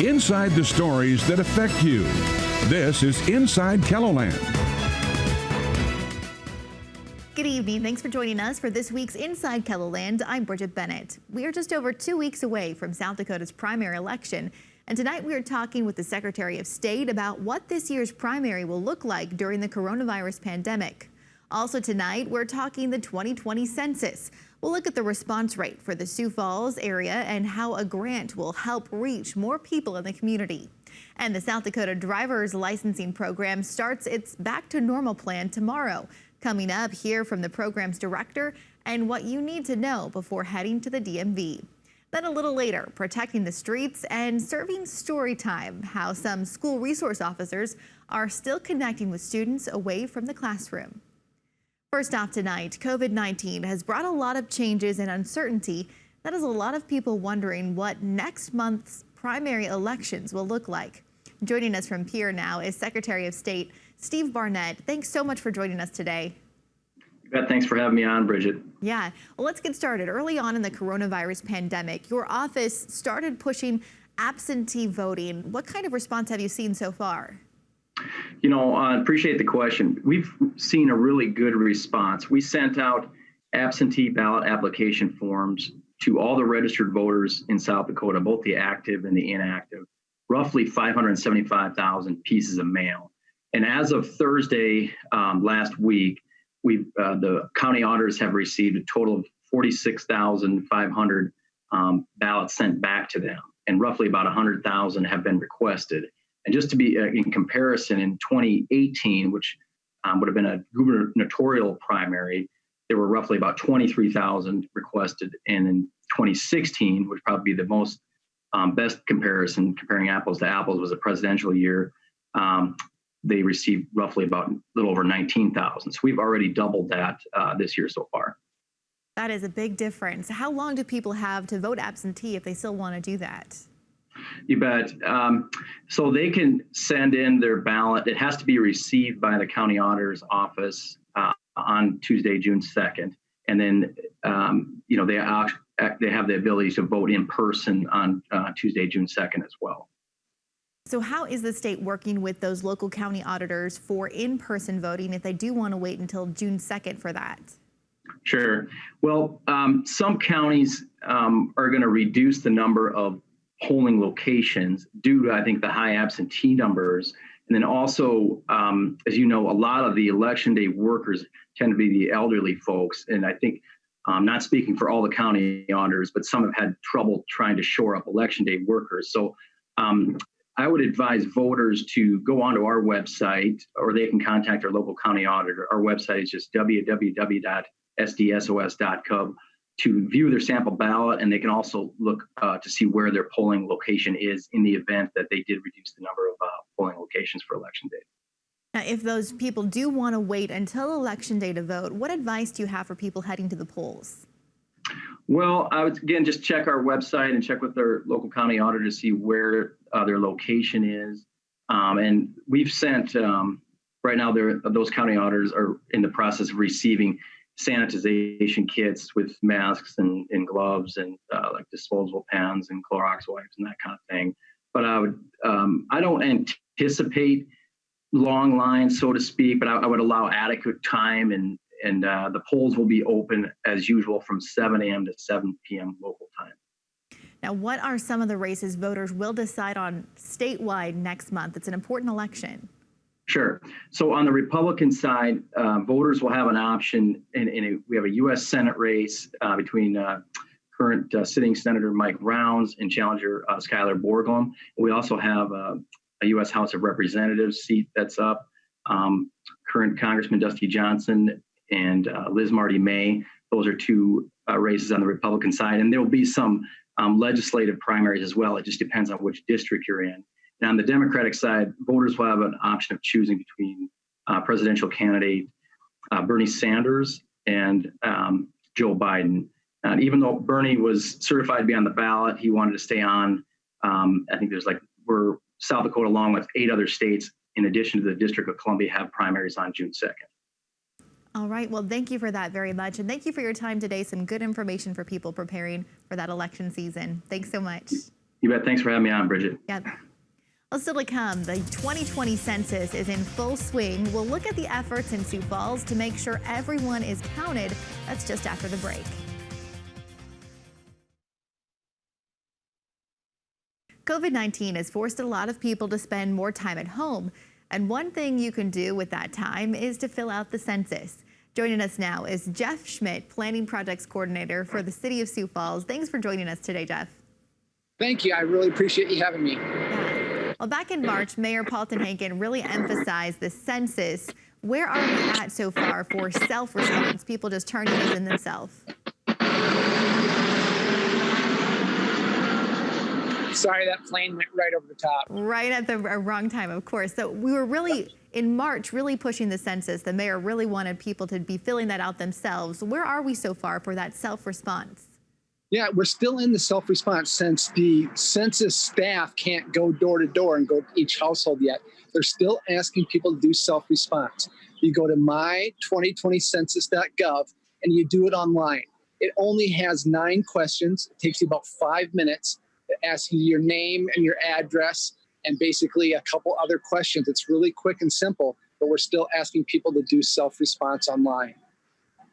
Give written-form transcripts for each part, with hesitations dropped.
Inside the stories that affect you. This is Inside KELOLAND. Good evening. Thanks for joining us for this week's Inside KELOLAND. I'm Bridget Bennett. We are just over 2 weeks away from South Dakota's primary election. And tonight we are talking with the Secretary of State about what this year's primary will look like during the coronavirus pandemic. Also tonight, we're talking the 2020 census. We'll look at the response rate for the Sioux Falls area and how a grant will help reach more people in the community. And the South Dakota driver's licensing program starts its back to normal plan tomorrow. Coming up, hear from the program's director and what you need to know before heading to the DMV. Then a little later, protecting the streets and serving story time, how some school resource officers are still connecting with students away from the classroom. First off tonight, COVID-19 has brought a lot of changes and uncertainty. That is a lot of people wondering what next month's primary elections will look like. Joining us from Pierre now is Secretary of State Steve Barnett. Thanks so much for joining us today. Thanks for having me on, Bridget. Yeah, well, let's get started. Early on in the coronavirus pandemic, your office started pushing absentee voting. What kind of response have you seen so far? You know, I appreciate the question. We've seen a really good response. We sent out absentee ballot application forms to all the registered voters in South Dakota, both the active and the inactive, roughly 575,000 pieces of mail. And as of Thursday last week, the county auditors have received a total of 46,500 ballots sent back to them, and roughly about 100,000 have been requested. And just to be in comparison, in 2018, which would have been a gubernatorial primary, there were roughly about 23,000 requested. And in 2016, which would probably be the most best comparison, comparing apples to apples, was a presidential year. They received roughly about a little over 19,000. So we've already doubled that this year so far. That is a big difference. How long do people have to vote absentee if they still want to do that? You bet. So they can send in their ballot. It has to be received by the county auditor's office on Tuesday, June 2nd. And then, they have the ability to vote in person on Tuesday, June 2nd as well. So how is the state working with those local county auditors for in-person voting if they do want to wait until June 2nd for that? Sure. Well, some counties are going to reduce the number of polling locations due to, I think, the high absentee numbers. And then also, as you know, a lot of the election day workers tend to be the elderly folks. And I think, not speaking for all the county auditors, but some have had trouble trying to shore up election day workers. So I would advise voters to go onto our website, or they can contact their local county auditor. Our website is just www.sdsos.gov to view their sample ballot, and they can also look to see where their polling location is in the event that they did reduce the number of polling locations for election day. Now, if those people do want to wait until election day to vote, what advice do you have for people heading to the polls? Well, I would, again, just check our website and check with their local county auditor to see where their location is. And we've sent, right now, those county auditors are in the process of receiving sanitization kits with masks and gloves and like disposable pens and Clorox wipes and that kind of thing. But I don't anticipate long lines, so to speak, but I would allow adequate time, and the polls will be open as usual from 7 a.m. to 7 p.m. local time. Now, what are some of the races voters will decide on statewide next month? It's an important election. Sure. So on the Republican side, voters will have an option, we have a U.S. Senate race between current sitting Senator Mike Rounds and challenger Skylar Borglum. We also have a U.S. House of Representatives seat that's up. Current Congressman Dusty Johnson and Liz Marty May. Those are two races on the Republican side, and there will be some legislative primaries as well. It just depends on which district you're in. And on the Democratic side, voters will have an option of choosing between presidential candidate Bernie Sanders and Joe Biden. Even though Bernie was certified to be on the ballot, he wanted to stay on. I think we're South Dakota, along with 8 other states, in addition to the District of Columbia, have primaries on June 2nd. All right. Well, thank you for that very much. And thank you for your time today. Some good information for people preparing for that election season. Thanks so much. You bet. Thanks for having me on, Bridget. Yeah. Well, still to come, the 2020 census is in full swing. We'll look at the efforts in Sioux Falls to make sure everyone is counted. That's just after the break. COVID-19 has forced a lot of people to spend more time at home. And one thing you can do with that time is to fill out the census. Joining us now is Jeff Schmidt, Planning Projects Coordinator for the City of Sioux Falls. Thanks for joining us today, Jeff. Thank you. I really appreciate you having me. Yeah. Well, back in March, Mayor Paul Tenhaken really emphasized the census. Where are we at so far for self-response, people just turning these in themselves? Sorry, that plane went right over the top. Right at the wrong time, of course. So we were really, in March, really pushing the census. The mayor really wanted people to be filling that out themselves. Where are we so far for that self-response? Yeah, we're still in the self-response since the census staff can't go door to door and go to each household yet. They're still asking people to do self-response. You go to my2020census.gov and you do it online. It only has 9 questions. It takes you about 5 minutes. It asks you your name and your address and basically a couple other questions. It's really quick and simple, but we're still asking people to do self-response online.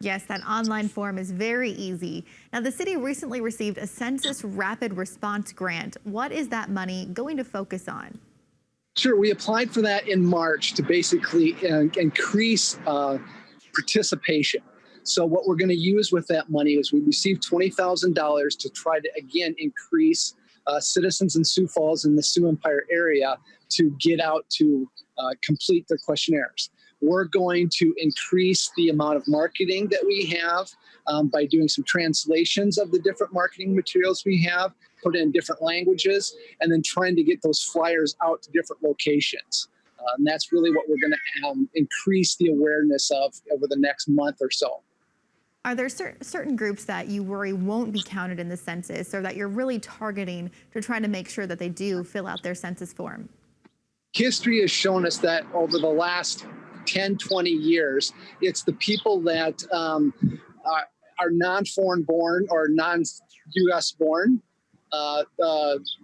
Yes, that online form is very easy. Now, the city recently received a Census Rapid Response Grant. What is that money going to focus on? Sure, we applied for that in March to basically increase participation. So what we're going to use with that money is we received $20,000 to try to, again, increase citizens in Sioux Falls and the Sioux Empire area to get out to complete their questionnaires. We're going to increase the amount of marketing that we have by doing some translations of the different marketing materials we have, put it in different languages, and then trying to get those flyers out to different locations. And that's really what we're going to increase the awareness of over the next month or so. Are there certain groups that you worry won't be counted in the census, or that you're really targeting to try to make sure that they do fill out their census form? History has shown us that over the last 10, 20 years, it's the people that are non-foreign born or non-U.S. born,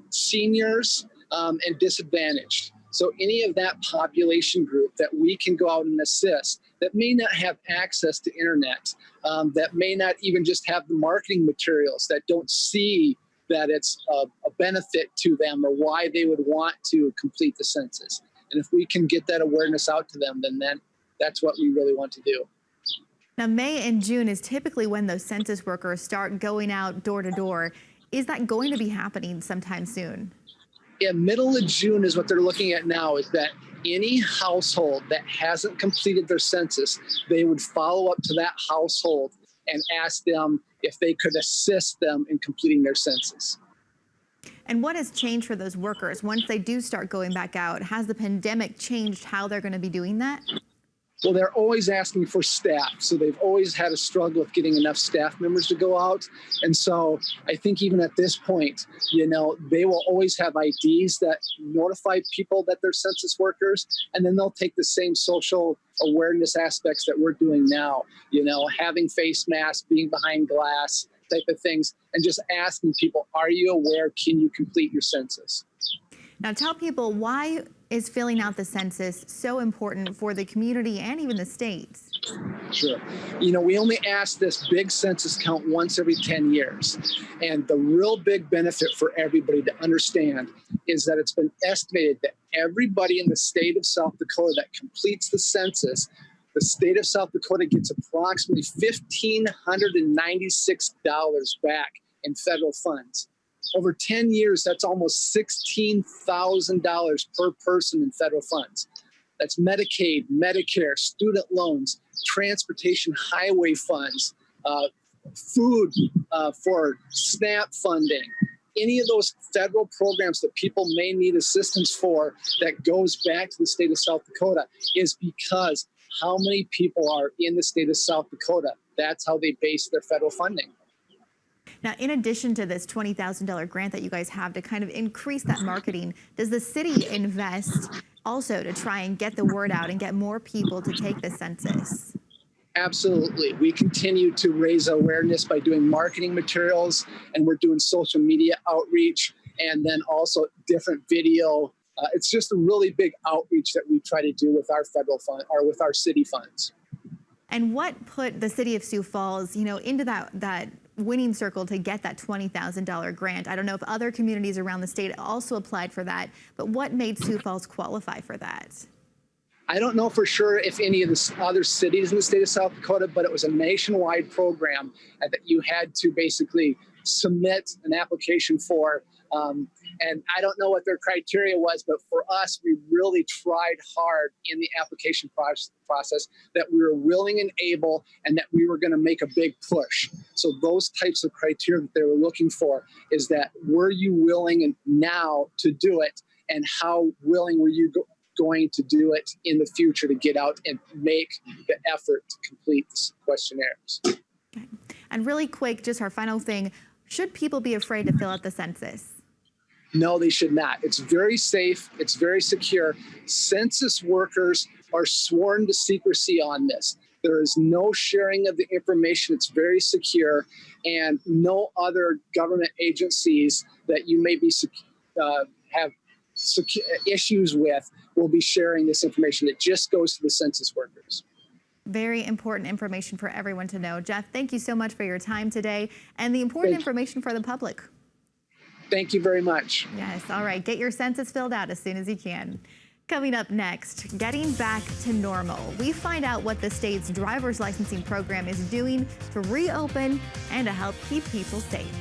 seniors, and disadvantaged. So any of that population group that we can go out and assist that may not have access to internet, that may not even just have the marketing materials, that don't see that it's a benefit to them or why they would want to complete the census. And if we can get that awareness out to them, then that's what we really want to do. Now, May and June is typically when those census workers start going out door to door. Is that going to be happening sometime soon? Yeah, middle of June is what they're looking at now, is that any household that hasn't completed their census, they would follow up to that household and ask them if they could assist them in completing their census. And what has changed for those workers once they do start going back out? Has the pandemic changed how they're going to be doing that? Well, they're always asking for staff. So they've always had a struggle with getting enough staff members to go out. And so I think even at this point, they will always have IDs that notify people that they're census workers. And then they'll take the same social awareness aspects that we're doing now, having face masks, being behind glass, type of things, and just asking people, are you aware? Can you complete your census? Now tell people, why is filling out the census so important for the community and even the states? Sure. We only ask this big census count once every 10 years. And the real big benefit for everybody to understand is that it's been estimated that everybody in the state of South Dakota that completes the census, the state of South Dakota gets approximately $1,596 back in federal funds. Over 10 years, that's almost $16,000 per person in federal funds. That's Medicaid, Medicare, student loans, transportation highway funds, food for SNAP funding. Any of those federal programs that people may need assistance for that goes back to the state of South Dakota is because how many people are in the state of South Dakota. That's how they base their federal funding. Now, in addition to this $20,000 grant that you guys have to kind of increase that marketing, does the city invest also to try and get the word out and get more people to take the census? Absolutely. We continue to raise awareness by doing marketing materials, and we're doing social media outreach. and then also different video. It's just a really big outreach that we try to do with our federal fund or with our city funds. And what put the city of Sioux Falls, into that winning circle to get that $20,000 grant? I don't know if other communities around the state also applied for that, but what made Sioux Falls qualify for that? I don't know for sure if any of the other cities in the state of South Dakota, but it was a nationwide program that you had to basically submit an application for. And I don't know what their criteria was, but for us, we really tried hard in the application process that we were willing and able, and that we were going to make a big push. So those types of criteria that they were looking for is that, were you willing and now to do it, and how willing were you going to do it in the future to get out and make the effort to complete the questionnaires. Okay. And really quick, just our final thing, should people be afraid to fill out the census? No, they should not. It's very safe. It's very secure. Census workers are sworn to secrecy on this. There is no sharing of the information. It's very secure, and no other government agencies that you may be have issues with will be sharing this information. It just goes to the census workers. Very important information for everyone to know. Jeff, thank you so much for your time today and the important information for the public. Thank you very much. Yes, all right. Get your census filled out as soon as you can. Coming up next, getting back to normal. We find out what the state's driver's licensing program is doing to reopen and to help keep people safe.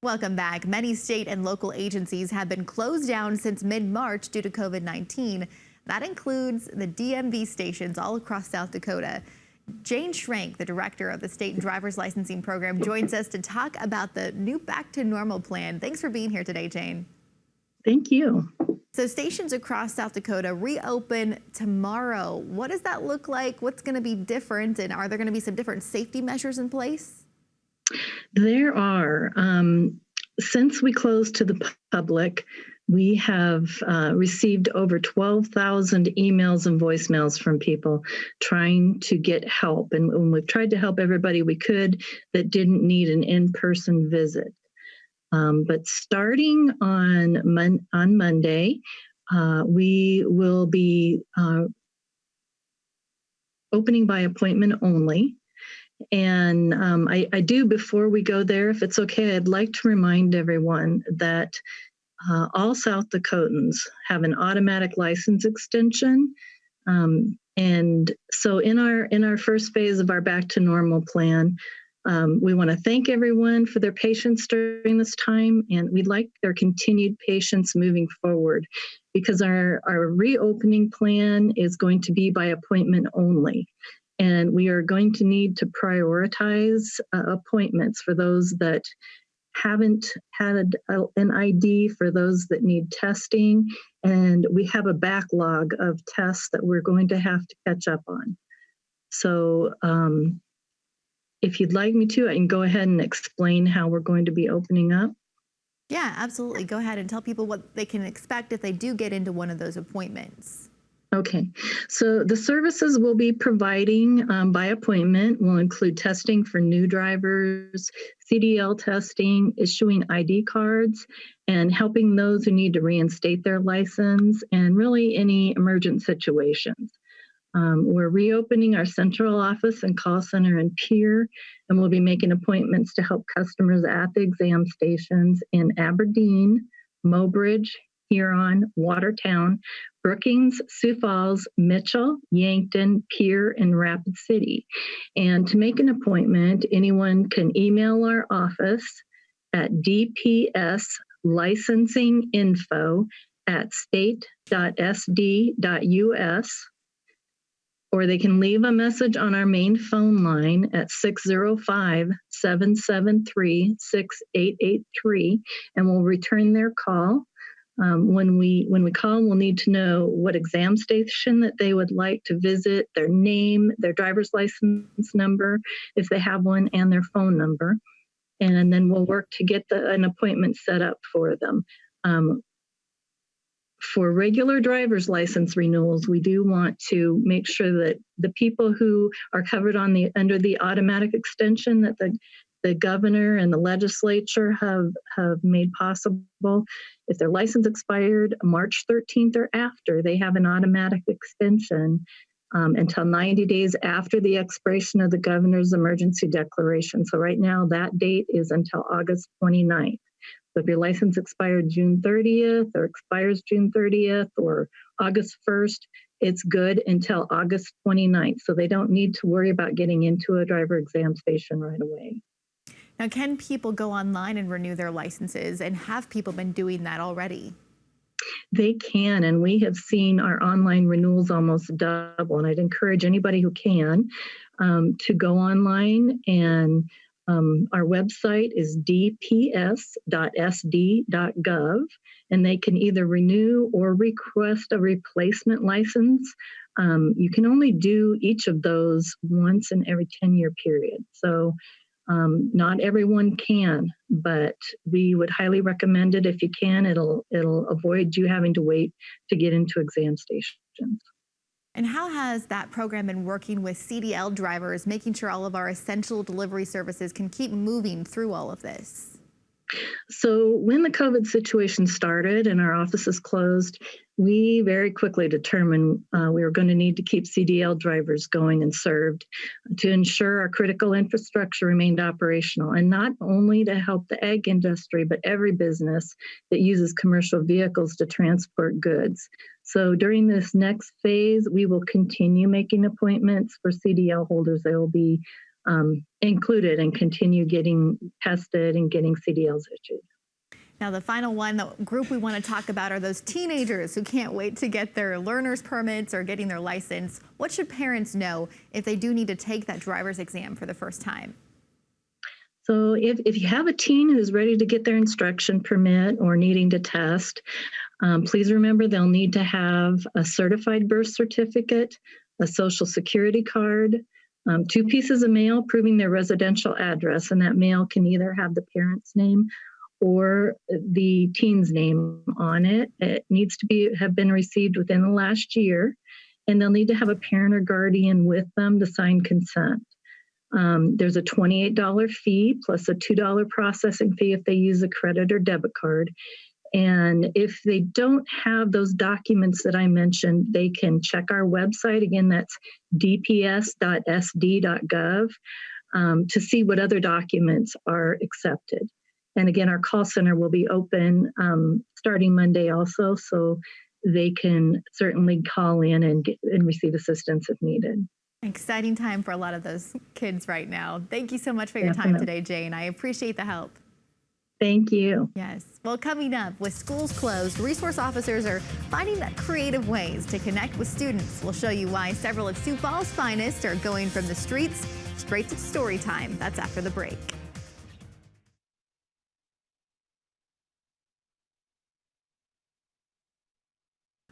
Welcome back. Many state and local agencies have been closed down since mid-March due to COVID-19. That includes the DMV stations all across South Dakota. Jane Schrank, the director of the state driver's licensing program, joins us to talk about the new Back to Normal plan. Thanks for being here today, Jane. Thank you. So stations across South Dakota reopen tomorrow. What does that look like? What's going to be different? And are there going to be some different safety measures in place? There are. Since we closed to the public, we have received over 12,000 emails and voicemails from people trying to get help. And we've tried to help everybody we could that didn't need an in-person visit. But starting on Monday, we will be opening by appointment only. And I do, before we go there, if it's okay, I'd like to remind everyone that all South Dakotans have an automatic license extension. And so in our first phase of our Back to Normal plan, we want to thank everyone for their patience during this time, and we'd like their continued patience moving forward, because our reopening plan is going to be by appointment only. And we are going to need to prioritize appointments for those that haven't had an ID, for those that need testing. And we have a backlog of tests that we're going to have to catch up on. So if you'd like me to, I can go ahead and explain how we're going to be opening up. Yeah, absolutely. Go ahead and tell people what they can expect if they do get into one of those appointments. Okay, so the services we'll be providing by appointment will include testing for new drivers, CDL testing, issuing ID cards, and helping those who need to reinstate their license, and really any emergent situations. We're reopening our central office and call center in Pierre, and we'll be making appointments to help customers at the exam stations in Aberdeen, Mobridge, Huron, Watertown, Brookings, Sioux Falls, Mitchell, Yankton, Pierre, and Rapid City. And to make an appointment, anyone can email our office at dpslicensinginfo@state.sd.us, or they can leave a message on our main phone line at 605-773-6883, and we'll return their call. When we call, we'll need to know what exam station that they would like to visit, their name, their driver's license number, if they have one, and their phone number. And then we'll work to get an appointment set up for them. For regular driver's license renewals, we do want to make sure that the people who are covered under the automatic extension, that the governor and the legislature have made possible. If their license expired March 13th or after, they have an automatic extension until 90 days after the expiration of the governor's emergency declaration. So right now that date is until August 29th. So if your license expired June 30th or expires June 30th or August 1st, it's good until August 29th. So they don't need to worry about getting into a driver exam station right away. Now, can people go online and renew their licenses, and have people been doing that already? They can, and we have seen our online renewals almost double. And I'd encourage anybody who can to go online, and our website is dps.sd.gov, and they can either renew or request a replacement license. You can only do each of those once in every 10-year period. So not everyone can, but we would highly recommend it if you can. It'll avoid you having to wait to get into exam stations. And how has that program been working with CDL drivers, making sure all of our essential delivery services can keep moving through all of this? So when the COVID situation started and our offices closed, we very quickly determined we were going to need to keep CDL drivers going and served to ensure our critical infrastructure remained operational, and not only to help the ag industry, but every business that uses commercial vehicles to transport goods. So during this next phase, we will continue making appointments for CDL holders. They will be included and continue getting tested and getting CDLs issued. Now, the final one, the group we want to talk about are those teenagers who can't wait to get their learner's permits or getting their license. What should parents know if they do need to take that driver's exam for the first time? So if you have a teen who's ready to get their instruction permit or needing to test, please remember they'll need to have a certified birth certificate, a social security card, 2 pieces of mail proving their residential address, and that mail can either have the parent's name or the teen's name on it. It needs to have been received within the last year, and they'll need to have a parent or guardian with them to sign consent. There's a $28 fee plus a $2 processing fee if they use a credit or debit card. And if they don't have those documents that I mentioned, they can check our website. Again, that's dps.sd.gov to see what other documents are accepted. And again, our call center will be open starting Monday also, so they can certainly call in and receive assistance if needed. Exciting time for a lot of those kids right now. Thank you so much for your time today, Jane. I appreciate the help. Thank you. Yes. Well, coming up, with schools closed, resource officers are finding creative ways to connect with students. We'll show you why several of Sioux Falls' finest are going from the streets straight to story time. That's after the break.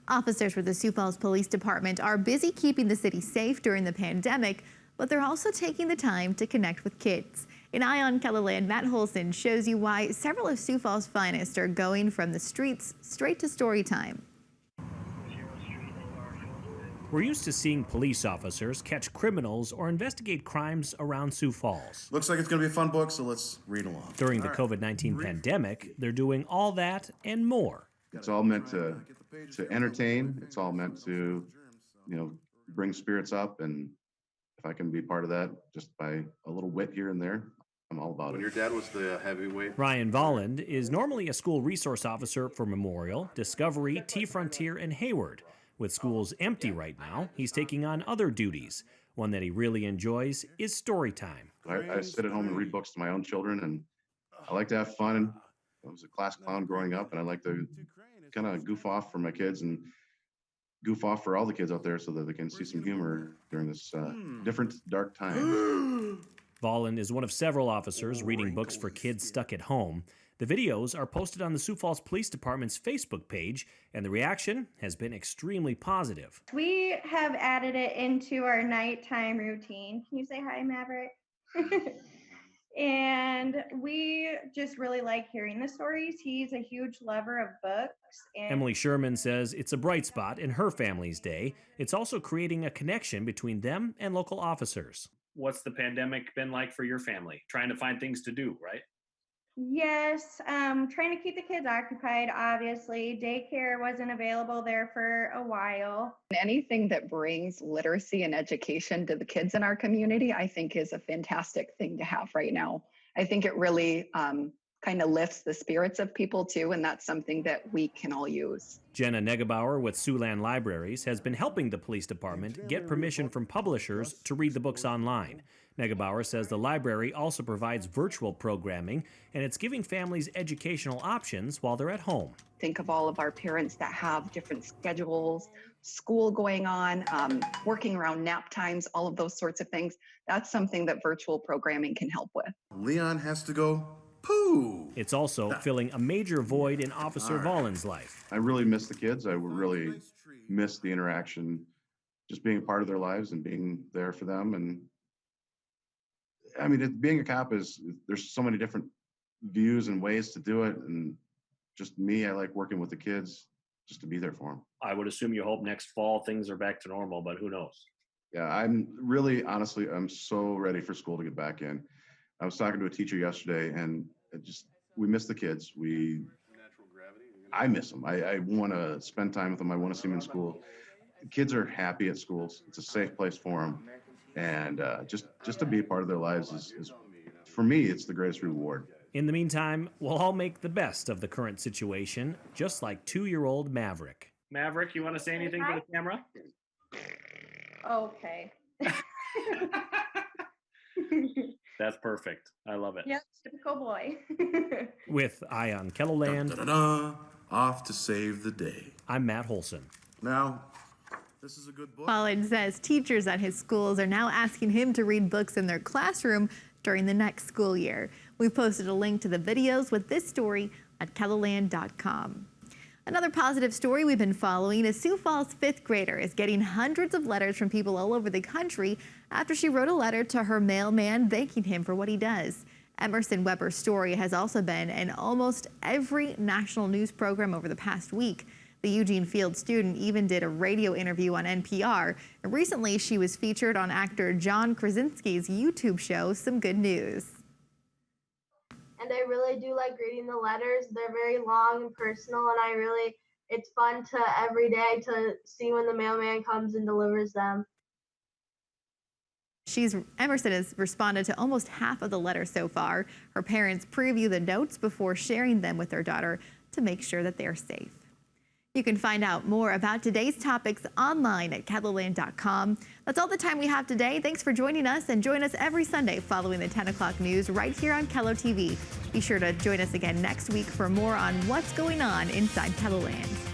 Officers with the Sioux Falls Police Department are busy keeping the city safe during the pandemic, but they're also taking the time to connect with kids. In Eye on KELOLAND, Matt Holson shows you why several of Sioux Falls' finest are going from the streets straight to story time. We're used to seeing police officers catch criminals or investigate crimes around Sioux Falls. Looks like it's going to be a fun book, so let's read along. During the COVID-19 pandemic, they're doing all that and more. It's all meant to entertain. It's all meant to, bring spirits up. And if I can be part of that just by a little wit here and there, I'm all about it. Your dad was the heavyweight. Ryan Volland is normally a school resource officer for Memorial, Discovery, T-Frontier, and Hayward. With schools empty right now, he's taking on other duties. One that he really enjoys is story time. I sit at home and read books to my own children, and I like to have fun. I was a class clown growing up, and I like to kind of goof off for my kids and goof off for all the kids out there so that they can see some humor during this different dark time. Volland is one of several officers reading books for kids stuck at home. The videos are posted on the Sioux Falls Police Department's Facebook page, and the reaction has been extremely positive. We have added it into our nighttime routine. Can you say hi, Maverick? And we just really like hearing the stories. He's a huge lover of books. Emily Sherman says it's a bright spot in her family's day. It's also creating a connection between them and local officers. what's the pandemic been like for your family? Trying to find things to do, right? Yes, trying to keep the kids occupied, obviously. Daycare wasn't available there for a while. Anything that brings literacy and education to the kids in our community, I think is a fantastic thing to have right now. I think it really kind of lifts the spirits of people too, and that's something that we can all use. Jenna Negebauer with Siouxland Libraries has been helping the police department get permission from publishers to read the books online. Negebauer says the library also provides virtual programming, and it's giving families educational options while they're at home. Think of all of our parents that have different schedules, school going on, working around nap times, all of those sorts of things. That's something that virtual programming can help with. Leon has to go poo. It's also filling a major void in Officer Vollin's life. I really miss the kids. I really miss the interaction, just being a part of their lives and being there for them. And I mean, being a cop there's so many different views and ways to do it. And just me, I like working with the kids just to be there for them. I would assume you hope next fall things are back to normal, but who knows? Yeah, I'm really, honestly, I'm so ready for school to get back in. I was talking to a teacher yesterday, and we miss the kids. I miss them. I want to spend time with them. I want to see them in school. The kids are happy at schools. It's a safe place for them. And just to be a part of their lives is, for me, it's the greatest reward. In the meantime, we'll all make the best of the current situation, just like 2-year-old Maverick. Maverick, you want to say anything to the camera? Okay. That's perfect. I love it. Yep, typical boy. With Eye on KELOLAND, Off to save the day. I'm Matt Holson. Now, this is a good book. Collins says teachers at his schools are now asking him to read books in their classroom during the next school year. We've posted a link to the videos with this story at KELOLAND.com. Another positive story we've been following is Sioux Falls 5th grader is getting hundreds of letters from people all over the country after she wrote a letter to her mailman thanking him for what he does. Emerson Weber's story has also been in almost every national news program over the past week. The Eugene Field student even did a radio interview on NPR. And recently, she was featured on actor John Krasinski's YouTube show, Some Good News. And I really do like reading the letters. They're very long and personal, and it's fun to every day to see when the mailman comes and delivers them. Emerson has responded to almost half of the letters so far. Her parents preview the notes before sharing them with their daughter to make sure that they're safe. You can find out more about today's topics online at KELOLAND.com. That's all the time we have today. Thanks for joining us, and join us every Sunday following the 10 o'clock news right here on KELO TV. Be sure to join us again next week for more on what's going on inside KELOLAND.